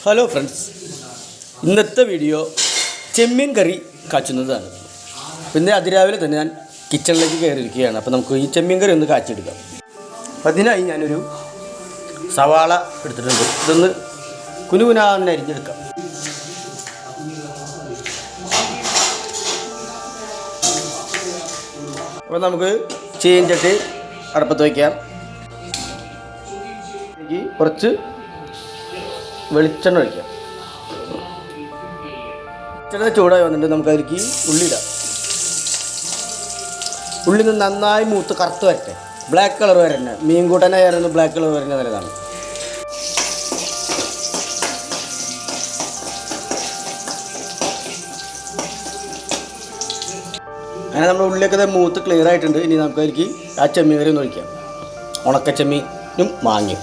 Hello friends, ഇന്നത്തെ video ചെമ്മീൻ കറി കാച്ചുന്നതാണ്. പിന്നെ അതിരാവിലെ തന്നെ ഞാൻ കിച്ചണിലേക്ക് കയറിയിരിക്കുകയാണ്. അപ്പോൾ നമുക്ക് ഈ ചെമ്മീൻ കറി ഒന്ന് കാച്ചെടുക്കാം. അതിനായി ഞാനൊരു സവാള എടുത്തിട്ടുണ്ട്. ഇതൊന്ന് കുനുകുനാന്ന് അരിഞ്ഞെടുക്കാം. അപ്പോൾ നമുക്ക് ചീഞ്ചട്ടി അടുപ്പത്ത് വയ്ക്കാം. കുറച്ച് വെളിച്ചെണ്ണ ഒഴിക്കാം. വെളിച്ചെണ്ണ ചൂടായി വന്നിട്ട് നമുക്ക് അതിലേക്ക് ഉള്ളി ഇടാം. ഉള്ളി നന്നായി മൂത്ത് കറുത്ത് വരട്ടെ. ബ്ലാക്ക് കളർ വരണ മീൻ കൂട്ടാനായിരുന്നു ബ്ലാക്ക് കളർ വരുന്ന നല്ലതാണ്. അങ്ങനെ നമ്മുടെ ഉള്ളിയൊക്കെ മൂത്ത് ക്ലിയർ ആയിട്ടുണ്ട്. ഇനി നമുക്ക് അതിലേക്ക് ആ ചെമ്മീൻ കറി ഒന്ന് ഒഴിക്കാം. ഉണക്ക ചെമ്മീനും മാങ്ങയും.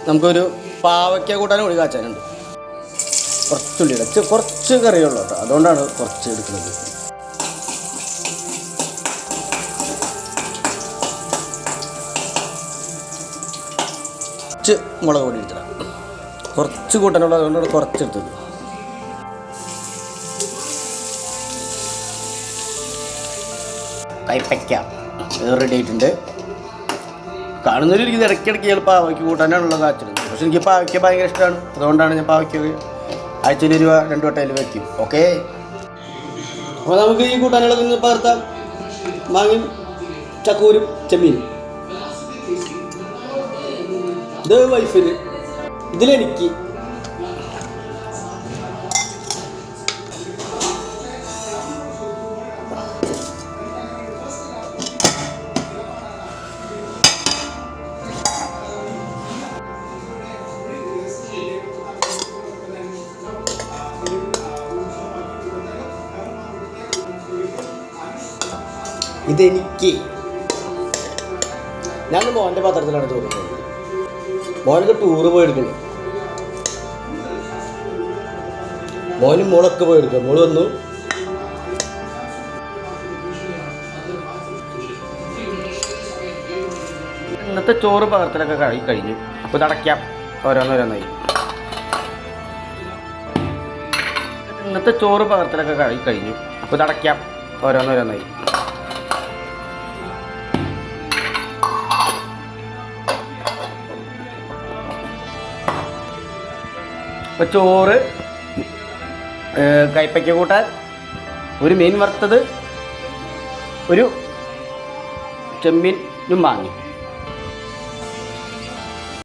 നമുക്കൊരു പാവയ്ക്ക കൂട്ടാനും കൂടി കാച്ചാനുണ്ട്. കുറച്ചുള്ളി ഇടച്ച് കുറച്ച് കറിയുള്ളൂ കേട്ടോ, അതുകൊണ്ടാണ് കുറച്ച് എടുക്കുന്നത്. കുറച്ച് മുളക് പൊടി എടുത്തിടാം. കുറച്ച് കൂട്ടാനുള്ളത് അതുകൊണ്ടാണ് കുറച്ചെടുത്തത്. കൈപ്പയ്ക്ക റെഡി ആയിട്ടുണ്ട്. കാണുന്നൊരു രീതി ഇടയ്ക്കിടയ്ക്ക് ചിലപ്പോൾ പാവയ്ക്ക് കൂട്ടാനാണുള്ളത് കാച്ചിടുന്നത്. പക്ഷെ എനിക്ക് പാവയ്ക്ക ഭയങ്കര ഇഷ്ടമാണ്. അതുകൊണ്ടാണ് ഞാൻ പാവയ്ക്ക ആഴ്ചയിൽ 2 വട്ടയിൽ വയ്ക്കും. ഓക്കെ, അപ്പോൾ നമുക്ക് ഈ കൂട്ടാനുള്ളത് നിന്ന് പകർത്താം. മാങ്ങയും ചക്കൂരും ചെമ്മീനും. ഇത് വൈഫിന്, ഇതിലെനിക്ക്. ഇതെനിക്ക്. ഞാൻ മോൻ്റെ പാത്രത്തിലാണ് തോന്നുന്നത്. മോനൊക്കെ ടൂറ് പോയെടുക്കുന്നു. മോനും മോളൊക്കെ പോയെടുക്കുക. മോള് വന്നു. ഇന്നത്തെ ചോറ് പകർത്തലൊക്കെ കഴിഞ്ഞു. അപ്പോൾ ഇതടയ്ക്കാം ഓരോന്നോരോന്നായി. ഇന്നത്തെ ചോറ് പകർത്തലൊക്കെ കഴിഞ്ഞു. അപ്പോൾ ഇതടയ്ക്കാം ഓരോന്നോരോന്നായി. അപ്പോൾ ചോറ്, കൈപ്പയ്ക്ക കൂട്ടാൻ, ഒരു മീൻ വറുത്തത്, ഒരു ചെമ്മീനും മാങ്ങി.